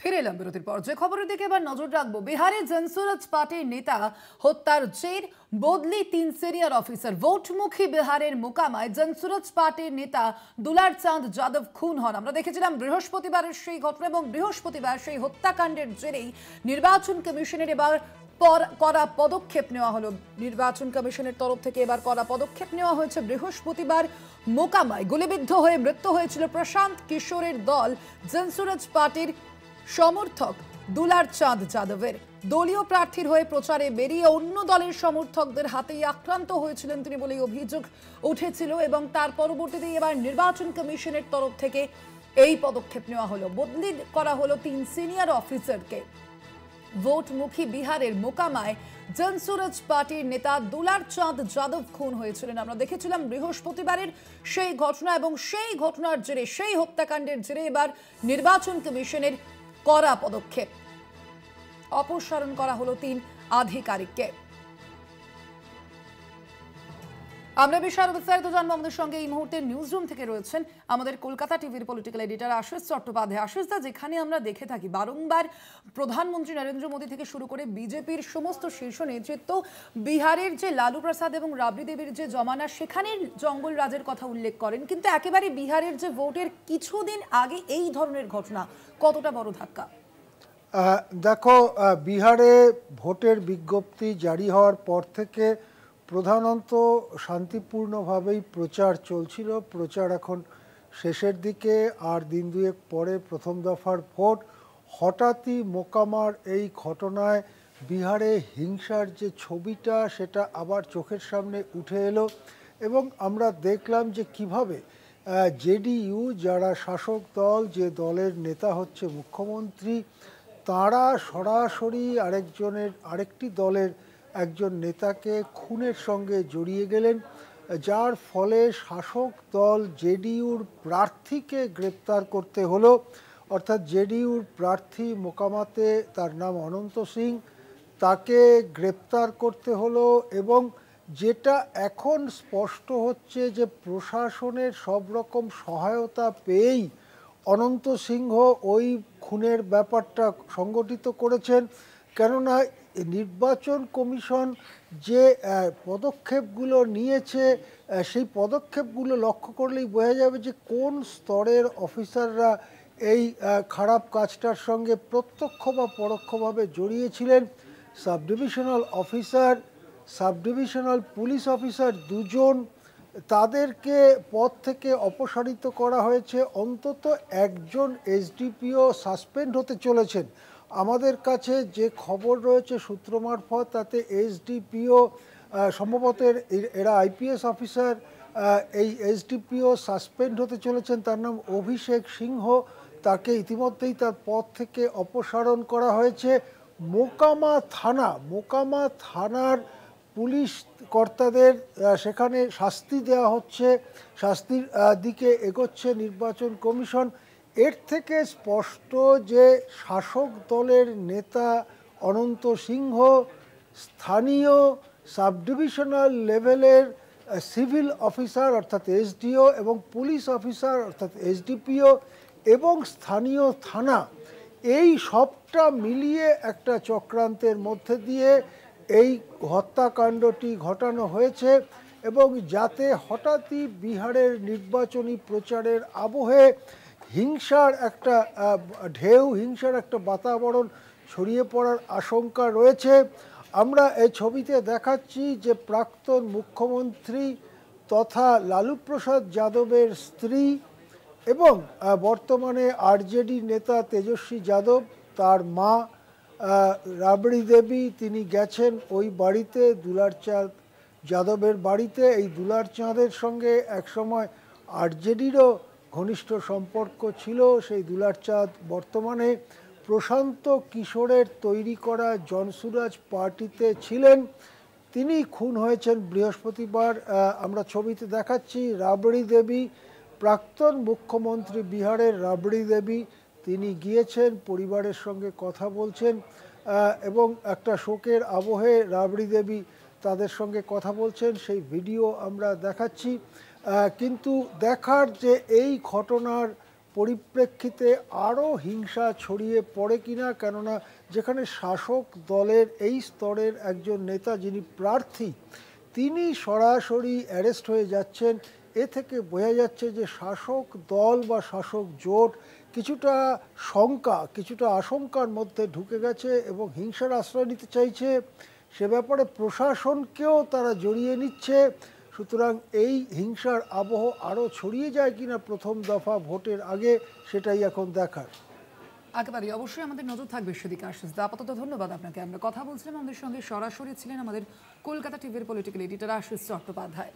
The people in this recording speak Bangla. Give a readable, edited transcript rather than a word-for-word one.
ফিরে এলাম বিরতির পর। যে খবরের দিকে এবার নজর রাখবো, বিহারে জনসুরাজ পার্টির নেতা হত্যার জের, বদলি 3 সিনিয়র অফিসার। ভোটমুখী বিহারের মোকামায় জনসুরাজ পার্টির নেতা দুলার চাঁদ যাদব খুন হন। আমরা দেখেছিলাম বৃহস্পতিবারের সেই ঘটনা, এবং বৃহস্পতিবার সেই হত্যাকাণ্ডের জেরেই নির্বাচন কমিশনের এবার কড়া পদক্ষেপ নেওয়া হলো। নির্বাচন কমিশনের তরফ থেকে এবার কড়া পদক্ষেপ নেওয়া হয়েছে। বৃহস্পতিবার মোকামায় গুলিবিদ্ধ হয়ে মৃত্যু হয়েছিল প্রশান্ত কিশোরের দল জনসুরাজ পার্টির সমর্থক দুলার চাঁদ যাদবের। দলীয় প্রার্থীর হয়ে প্রচারে বেরিয়ে অন্য দলের সমর্থকদের হাতেই আক্রান্ত হয়েছিলেন তিনি বলেই অভিযোগ উঠেছিল, এবং তার পরবর্তীতে এবার নির্বাচন কমিশনের তরফ থেকে এই পদক্ষেপ নেওয়া হলো। বদলি করা হলো 3 সিনিয়র অফিসারকে। ভোটমুখী বিহারের মোকামায় জনসুরাজ পার্টির নেতা দুলার চাঁদ যাদব খুন হয়েছিলেন। আমরা দেখেছিলাম বৃহস্পতিবারের সেই ঘটনা, এবং সেই ঘটনার জেরে, সেই হত্যাকাণ্ডের জেরে এবার নির্বাচন কমিশনের কড়া পদক্ষেপ। অপসারণ করা হলো 3 আধিকারিককে। আমরা বিষয়ের বিস্তারিত জানবো। আমাদের সঙ্গে এই মুহূর্তে নিউজ রুম থেকে রয়েছেন আমাদের কলকাতা টিভির পলিটিক্যাল এডিটর আশিস চট্টোপাধ্যায়। আশিস দা, যেখানে আমরা দেখে থাকি বারংবার প্রধানমন্ত্রী নরেন্দ্র মোদী থেকে শুরু করে বিজেপির সমস্ত শীর্ষ নেতৃত্ব বিহারের যে লালু প্রসাদ এবং রাবড়ি দেবীর যে জমানা, সেখানের জঙ্গল রাজের কথা উল্লেখ করেন, কিন্তু একেবারে বিহারের যে ভোটের কিছুদিন আগে এই ধরনের ঘটনা কতটা বড় ধাক্কা? দেখো, বিহারে ভোটের বিজ্ঞপ্তি জারি হওয়ার পর থেকে প্রধানত শান্তিপূর্ণভাবেই প্রচার চলছিল। প্রচার এখন শেষের দিকে, আর দিন দুয়েক পরে প্রথম দফার ভোট। হঠাৎই মোকামার এই ঘটনায় বিহারে হিংসার যে ছবিটা, সেটা আবার চোখের সামনে উঠে এলো, এবং আমরা দেখলাম যে কিভাবে জেডিইউ, যারা শাসক দল, যে দলের নেতা হচ্ছে মুখ্যমন্ত্রী, তারা সরাসরি আরেকটি দলের একজন নেতাকে খুনের সঙ্গে জড়িয়ে গেলেন, যার ফলে শাসক দল জেডিইউর প্রার্থীকে গ্রেপ্তার করতে হলো। অর্থাৎ জেডিইউর প্রার্থী মোকামাতে, তার নাম অনন্ত সিং, তাকে গ্রেপ্তার করতে হলো। এবং যেটা এখন স্পষ্ট হচ্ছে যে প্রশাসনের সব রকম সহায়তা পেয়েই অনন্ত সিংহ ওই খুনের ব্যাপারটা সংগঠিত করেছেন। কেননা নির্বাচন কমিশন যে পদক্ষেপগুলো নিয়েছে, সেই পদক্ষেপগুলো লক্ষ্য করলেই বোঝা যাবে যে কোন স্তরের অফিসাররা এই খারাপ কাজটার সঙ্গে প্রত্যক্ষ বা পরোক্ষভাবে জড়িয়েছিলেন। Sub divisional officer, sub divisional police officer দুজন, তাদেরকে পদ থেকে অপসারিত করা হয়েছে। অন্তত একজন এসডিপিও সাসপেন্ড হতে চলেছেন। আমাদের কাছে যে খবর রয়েছে সূত্র মারফত, তাতে এসডিপিও সম্ভবত, এরা আইপিএস অফিসার, এই এসডিপিও সাসপেন্ড হতে চলেছেন। তার নাম অভিষেক সিংহ। তাকে ইতিমধ্যেই তার পদ থেকে অপসারণ করা হয়েছে। মোকামা থানার পুলিশ কর্তাদের সেখানে শাস্তি দেওয়া হচ্ছে, শাস্তির দিকে এগোচ্ছে নির্বাচন কমিশন। এর থেকে স্পষ্ট যে শাসক দলের নেতা অনন্ত সিংহ স্থানীয় সাব ডিভিশনাল লেভেলের সিভিল অফিসার অর্থাৎ এসডিও, এবং পুলিশ অফিসার অর্থাৎ এসডিপিও, এবং স্থানীয় থানা, এই সবটা মিলিয়ে একটা চক্রান্তের মধ্যে দিয়ে এই হত্যাকাণ্ডটি ঘটানো হয়েছে। এবং যাতে হঠাৎই বিহারের নির্বাচনী প্রচারের আবহে হিংসার একটা ঢেউ, হিংসার একটা বাতাবরণ ছড়িয়ে পড়ার আশঙ্কা রয়েছে। আমরা এই ছবিতে দেখাচ্ছি যে প্রাক্তন মুখ্যমন্ত্রী তথা লালু প্রসাদ যাদবের স্ত্রী এবং বর্তমানে আরজেডি নেতা তেজস্বী যাদব, তার মা রাবড়ি দেবী, তিনি গেছেন ওই বাড়িতে, দুলার চাঁদ যাদবের বাড়িতে। এই দুলার চাঁদের সঙ্গে একসময় আরজেডিরও ঘনিষ্ঠ সম্পর্ক ছিল। সেই দুলার চাঁদ বর্তমানে প্রশান্ত কিশোরের তৈরি করা জনসুরাজ পার্টিতে ছিলেন। তিনি খুন হয়েছেন বৃহস্পতিবার। আমরা ছবিতে দেখাচ্ছি রাবড়ি দেবী, প্রাক্তন মুখ্যমন্ত্রী বিহারের রাবড়ি দেবী, তিনি গিয়েছেন, পরিবারের সঙ্গে কথা বলছেন, এবং একটা শোকের আবহে রাবড়ি দেবী তাদের সঙ্গে কথা বলছেন, সেই ভিডিও আমরা দেখাচ্ছি। কিন্তু দেখার যে এই ঘটনার পরিপ্রেক্ষিতে আরও হিংসা ছড়িয়ে পড়ে কিনা, কেননা যেখানে শাসক দলের এই স্তরের একজন নেতা যিনি প্রার্থী তিনি সরাসরি অ্যারেস্ট হয়ে যাচ্ছেন, এ থেকে বোঝা যাচ্ছে যে শাসক দল বা শাসক জোট কিছুটা শঙ্কা, কিছুটা আশঙ্কার মধ্যে ঢুকে গেছে এবং হিংসার আশ্রয় নিতে চাইছে। সে ব্যাপারে প্রশাসনকেও তারা জড়িয়ে নিচ্ছে। সুতরাং এই হিংসার আবহ আরও ছড়িয়ে যায় কিনা প্রথম দফা ভোটের আগে, সেটাই এখন দেখার। একেবারে অবশ্যই আমাদের নজর থাকবে সেদিকে। আশিস দা, আপাতত ধন্যবাদ আপনাকে। আমরা কথা বলছিলাম, আমাদের সঙ্গে সরাসরি ছিলেন আমাদের কলকাতা টিভির পলিটিক্যাল এডিটর আশিস চট্টোপাধ্যায়।